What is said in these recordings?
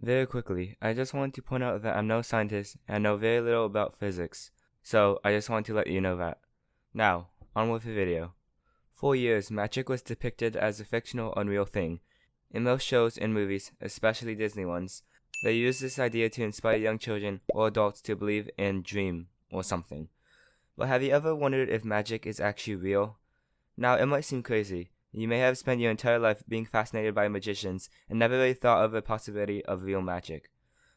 Very quickly, I just want to point out that I'm no scientist and know very little about physics, so I just want to let you know that. Now, on with the video. For years, magic was depicted as a fictional, unreal thing. In most shows and movies, especially Disney ones, they use this idea to inspire young children or adults to believe and dream or something. But have you ever wondered if magic is actually real? Now, it might seem crazy. You may have spent your entire life being fascinated by magicians and never really thought of the possibility of real magic.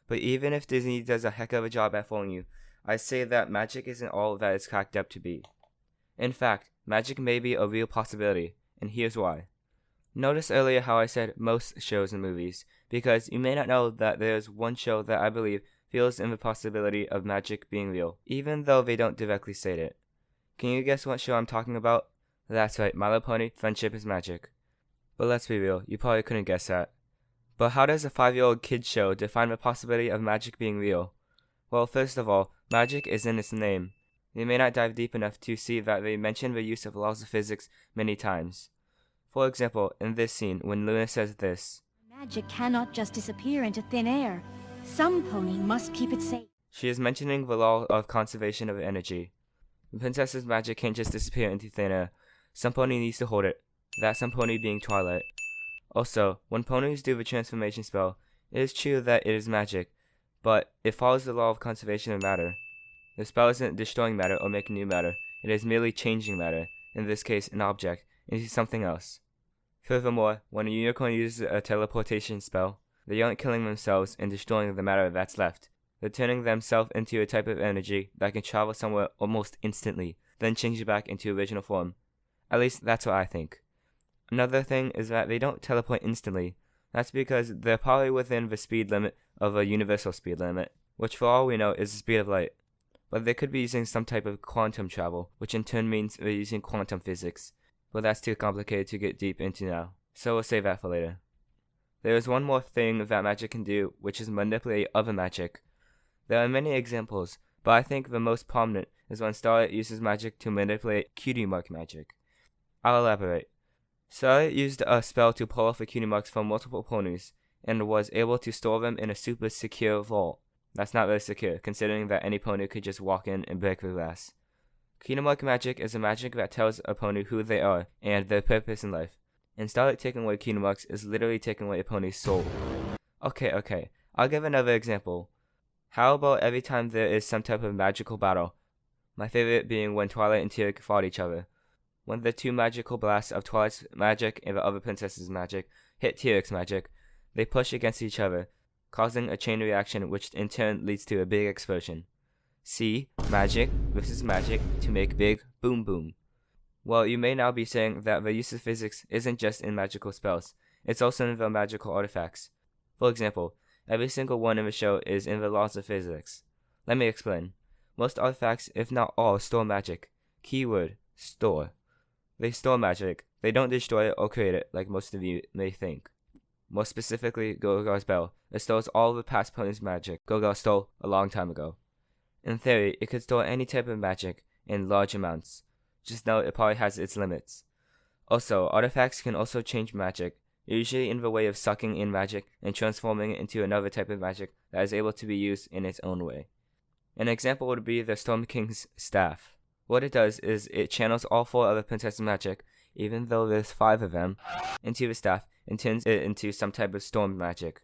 But even if Disney does a heck of a job at fooling you, I say that magic isn't all that it's cracked up to be. In fact, magic may be a real possibility, and here's why. Notice earlier how I said most shows and movies, because you may not know that there's one show that I believe feels in the possibility of magic being real, even though they don't directly state it. Can you guess what show I'm talking about? That's right, My Little Pony, Friendship is Magic. But let's be real, you probably couldn't guess that. But how does a 5-year-old kid's show define the possibility of magic being real? Well, first of all, magic is in its name. You may not dive deep enough to see that they mention the use of laws of physics many times. For example, in this scene, when Luna says this, "Magic cannot just disappear into thin air. Some pony must keep it safe." she is mentioning the law of conservation of energy. The princess's magic can't just disappear into thin air. Some pony needs to hold it, that some pony being Twilight. Also, when ponies do the transformation spell, it is true that it is magic, but it follows the law of conservation of matter. The spell isn't destroying matter or making new matter, it is merely changing matter, in this case an object, into something else. Furthermore, when a unicorn uses a teleportation spell, they aren't killing themselves and destroying the matter that's left. They're turning themselves into a type of energy that can travel somewhere almost instantly, then change it back into original form. At least that's what I think. Another thing is that they don't teleport instantly. That's because they're probably within the speed limit of a universal speed limit, which for all we know is the speed of light. But they could be using some type of quantum travel, which in turn means they're using quantum physics. But that's too complicated to get deep into now, so we'll save that for later. There is one more thing that magic can do, which is manipulate other magic. There are many examples, but I think the most prominent is when Starlight uses magic to manipulate cutie mark magic. I'll elaborate. Starlight used a spell to pull off the cutie marks from multiple ponies, and was able to store them in a super secure vault. That's not very secure, considering that any pony could just walk in and break the glass. Cutie mark magic is a magic that tells a pony who they are, and their purpose in life. And Starlight taking away cutie marks is literally taking away a pony's soul. Okay, I'll give another example. How about every time there is some type of magical battle? My favorite being when Twilight and Teal'c fought each other. When the two magical blasts of Twilight's magic and the other princess's magic hit Teal'c's magic, they push against each other, causing a chain reaction which in turn leads to a big explosion. See, magic versus magic to make big boom boom. Well, you may now be saying that the use of physics isn't just in magical spells, it's also in the magical artifacts. For example, every single one in the show is in the laws of physics. Let me explain. Most artifacts, if not all, store magic. Keyword, store. They store magic. They don't destroy it or create it like most of you may think. More specifically, Gogar's bell. It stores all of the past pony's magic Gogar stole a long time ago. In theory, it could store any type of magic in large amounts. Just know it probably has its limits. Also, artifacts can also change magic, usually in the way of sucking in magic and transforming it into another type of magic that is able to be used in its own way. An example would be the Storm King's staff. What it does is it channels all 4 other princess' magic, even though there's 5 of them, into the staff and turns it into some type of storm magic.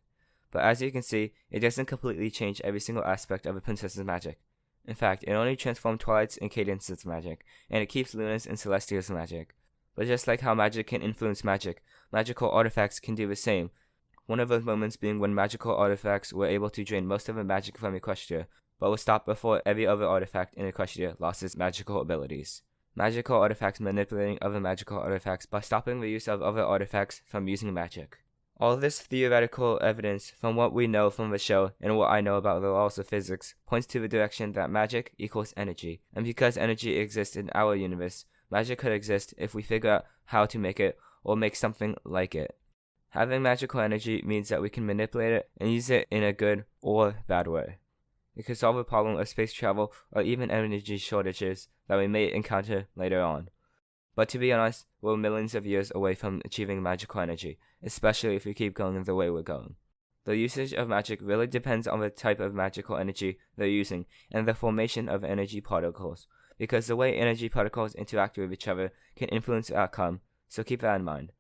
But as you can see, it doesn't completely change every single aspect of a princess's magic. In fact, it only transforms Twilight's and Cadence's magic, and it keeps Luna's and Celestia's magic. But just like how magic can influence magic, magical artifacts can do the same. One of those moments being when magical artifacts were able to drain most of the magic from Equestria, but was stopped before every other artifact in Equestria lost its magical abilities. Magical artifacts manipulating other magical artifacts by stopping the use of other artifacts from using magic. All this theoretical evidence from what we know from the show and what I know about the laws of physics points to the direction that magic equals energy, and because energy exists in our universe, magic could exist if we figure out how to make it or make something like it. Having magical energy means that we can manipulate it and use it in a good or bad way. It could solve the problem of space travel or even energy shortages that we may encounter later on. But to be honest, we're millions of years away from achieving magical energy, especially if we keep going the way we're going. The usage of magic really depends on the type of magical energy they're using and the formation of energy particles, because the way energy particles interact with each other can influence the outcome, so keep that in mind.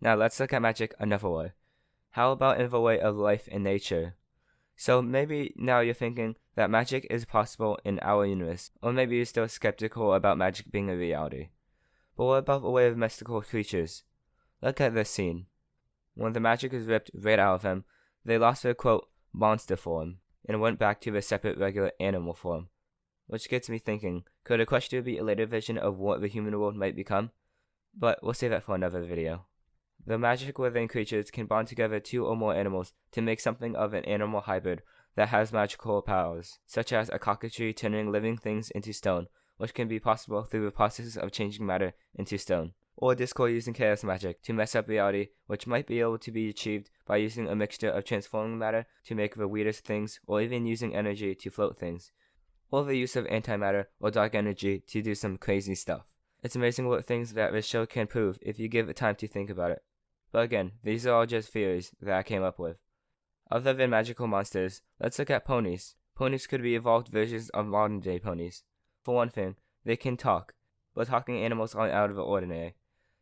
Now let's look at magic another way. How about in the way of life and nature? So maybe now you're thinking that magic is possible in our universe, or maybe you're still skeptical about magic being a reality. But what about the way of mystical creatures? Look at this scene. When the magic is ripped right out of them, they lost their quote monster form and went back to their separate regular animal form. Which gets me thinking, could Equestria be a later vision of what the human world might become? But we'll save that for another video. The magic within creatures can bond together 2 or more animals to make something of an animal hybrid that has magical powers, such as a cockatoo turning living things into stone, which can be possible through the process of changing matter into stone, or Discord using chaos magic to mess up reality, which might be able to be achieved by using a mixture of transforming matter to make the weirdest things, or even using energy to float things, or the use of antimatter or dark energy to do some crazy stuff. It's amazing what things that this show can prove if you give it time to think about it. But again, these are all just theories that I came up with. Other than magical monsters, let's look at ponies. Ponies could be evolved versions of modern day ponies. For one thing, they can talk, but talking animals aren't out of the ordinary.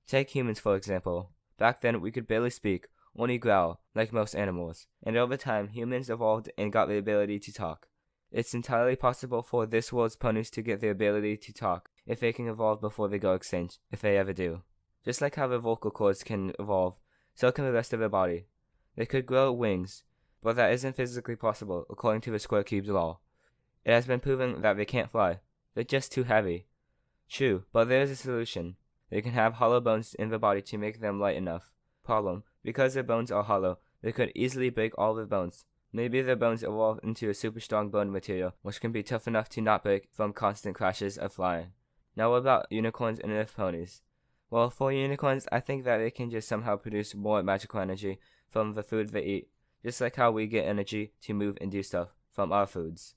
Take humans for example. Back then we could barely speak, only growl, like most animals, and over time humans evolved and got the ability to talk. It's entirely possible for this world's ponies to get the ability to talk if they can evolve before they go extinct, if they ever do. Just like how the vocal cords can evolve, so can the rest of their body. They could grow wings, but that isn't physically possible according to the square cube's law. It has been proven that they can't fly. They're just too heavy. True, but there is a solution. They can have hollow bones in the body to make them light enough. Problem, because their bones are hollow, they could easily break all their bones. Maybe their bones evolve into a super strong bone material, which can be tough enough to not break from constant crashes of flying. Now what about unicorns and earth ponies? Well, for unicorns, I think that they can just somehow produce more magical energy from the food they eat, just like how we get energy to move and do stuff from our foods.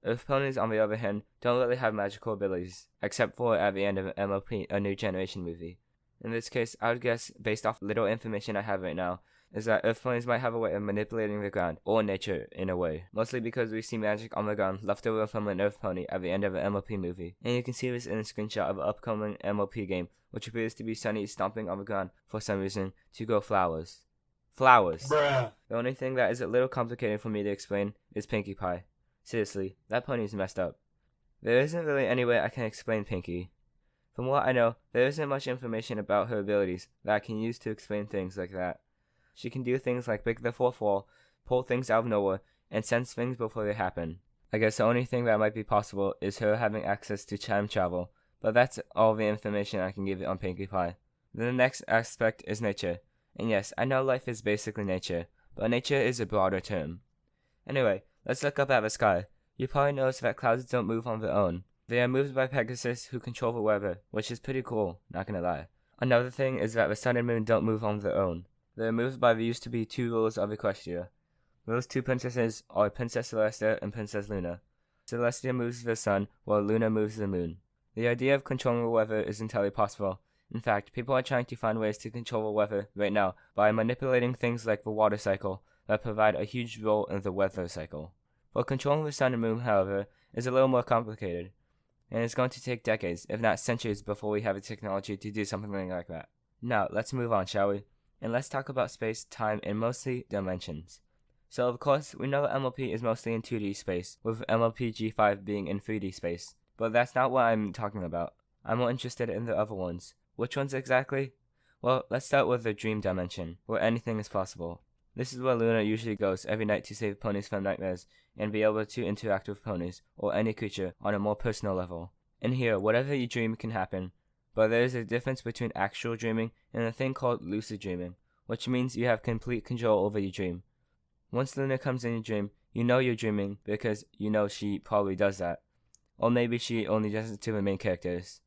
Earth ponies, on the other hand, don't really have magical abilities, except for at the end of MLP, a New Generation movie. In this case, I would guess, based off little information I have right now, is that earth ponies might have a way of manipulating the ground, or nature in a way, mostly because we see magic on the ground left over from an earth pony at the end of an MLP movie, and you can see this in a screenshot of an upcoming MLP game, which appears to be Sunny stomping on the ground for some reason to grow flowers. Flowers! Bruh. The only thing that is a little complicated for me to explain is Pinkie Pie. Seriously, that pony is messed up. There isn't really any way I can explain Pinkie. From what I know, there isn't much information about her abilities that I can use to explain things like that. She can do things like break the fourth wall, pull things out of nowhere, and sense things before they happen. I guess the only thing that might be possible is her having access to time travel, but that's all the information I can give on Pinkie Pie. Then the next aspect is nature. And yes, I know life is basically nature, but nature is a broader term. Anyway, let's look up at the sky. You probably noticed that clouds don't move on their own. They are moved by Pegasus, who control the weather, which is pretty cool, not gonna lie. Another thing is that the sun and moon don't move on their own. They are moved by the used to be 2 rulers of Equestria. Those 2 princesses are Princess Celestia and Princess Luna. Celestia moves the sun, while Luna moves the moon. The idea of controlling the weather is entirely possible. In fact, people are trying to find ways to control the weather right now by manipulating things like the water cycle that provide a huge role in the weather cycle. But controlling the sun and moon, however, is a little more complicated, and it's going to take decades, if not centuries, before we have the technology to do something like that. Now, let's move on, shall we? And let's talk about space, time, and mostly dimensions. So of course, we know that MLP is mostly in 2D space, with MLP G5 being in 3D space. But that's not what I'm talking about. I'm more interested in the other ones. Which ones exactly? Well, let's start with the dream dimension, where anything is possible. This is where Luna usually goes every night to save ponies from nightmares, and be able to interact with ponies, or any creature, on a more personal level. In here, whatever you dream can happen. But there is a difference between actual dreaming and a thing called lucid dreaming, which means you have complete control over your dream. Once Luna comes in your dream, you know you're dreaming because you know she probably does that. Or maybe she only does it to the main characters.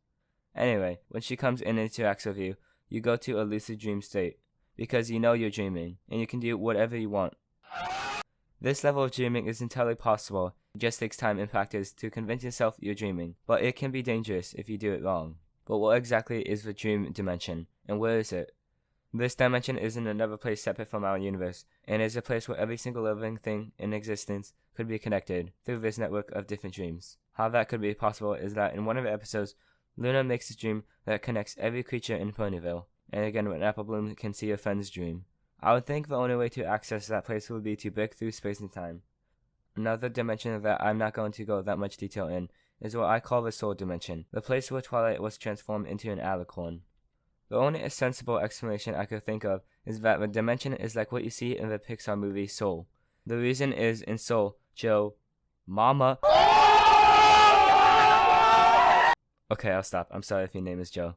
Anyway, when she comes in and interacts with you, you go to a lucid dream state, because you know you're dreaming, and you can do whatever you want. This level of dreaming is entirely possible. It just takes time and practice to convince yourself you're dreaming, but it can be dangerous if you do it wrong. But what exactly is the dream dimension, and where is it? This dimension is in another place separate from our universe, and is a place where every single living thing in existence could be connected through this network of different dreams. How that could be possible is that in one of the episodes, Luna makes a dream that connects every creature in Ponyville, and again when Apple Bloom can see a friend's dream. I would think the only way to access that place would be to break through space and time. Another dimension that I'm not going to go that much detail in is what I call the Soul Dimension, the place where Twilight was transformed into an alicorn. The only sensible explanation I could think of is that the dimension is like what you see in the Pixar movie Soul. The reason is in Soul, Joe, Mama. Okay, I'll stop. I'm sorry if your name is Joe.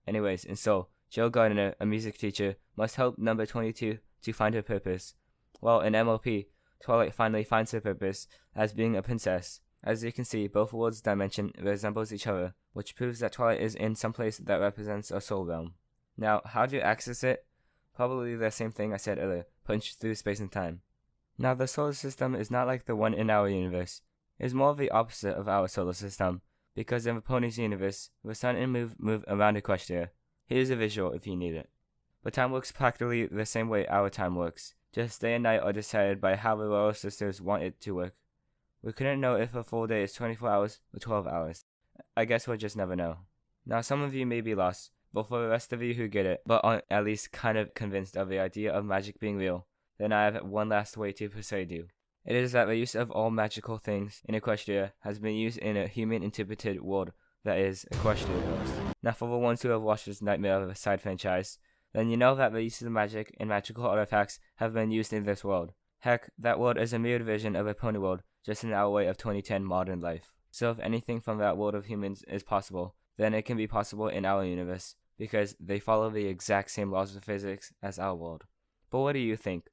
Anyways, in Soul, Joe Gardner, a music teacher, must help number 22 to find her purpose. While in MLP, Twilight finally finds her purpose as being a princess. As you can see, both worlds' dimension resembles each other, which proves that Twilight is in some place that represents a soul realm. Now, how do you access it? Probably the same thing I said earlier, punch through space and time. Now, the solar system is not like the one in our universe. It is more of the opposite of our solar system, because in the Ponies universe, the sun and moon move around Equestria. Here's a visual if you need it. But time works practically the same way our time works, just day and night are decided by how the royal sisters want it to work. We couldn't know if a full day is 24 hours or 12 hours. I guess we'll just never know. Now some of you may be lost, but for the rest of you who get it, but aren't at least kind of convinced of the idea of magic being real, then I have one last way to persuade you. It is that the use of all magical things in Equestria has been used in a human-interpreted world that is Equestria. Now for the ones who have watched this Nightmare of a Side franchise, then you know that the use of magic and magical artifacts have been used in this world. Heck, that world is a mirrored version of a pony world, just in our way of 2010 modern life. So if anything from that world of humans is possible, then it can be possible in our universe, because they follow the exact same laws of physics as our world. But what do you think?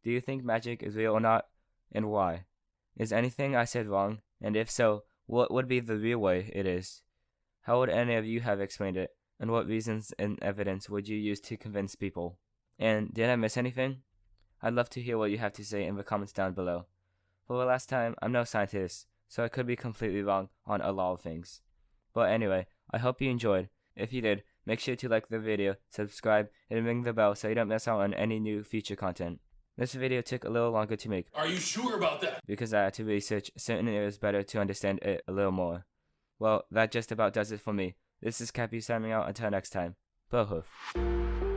Do you think magic is real or not, and why? Is anything I said wrong, and if so, what would be the real way it is? How would any of you have explained it, and what reasons and evidence would you use to convince people? And did I miss anything? I'd love to hear what you have to say in the comments down below. For the last time, I'm no scientist, so I could be completely wrong on a lot of things. But anyway, I hope you enjoyed. If you did, make sure to like the video, subscribe, and ring the bell so you don't miss out on any new future content. This video took a little longer to make. Are you sure about that? Because I had to research certain areas better to understand it a little more. Well, that just about does it for me. This is Cappy signing out until next time. Bro hoof.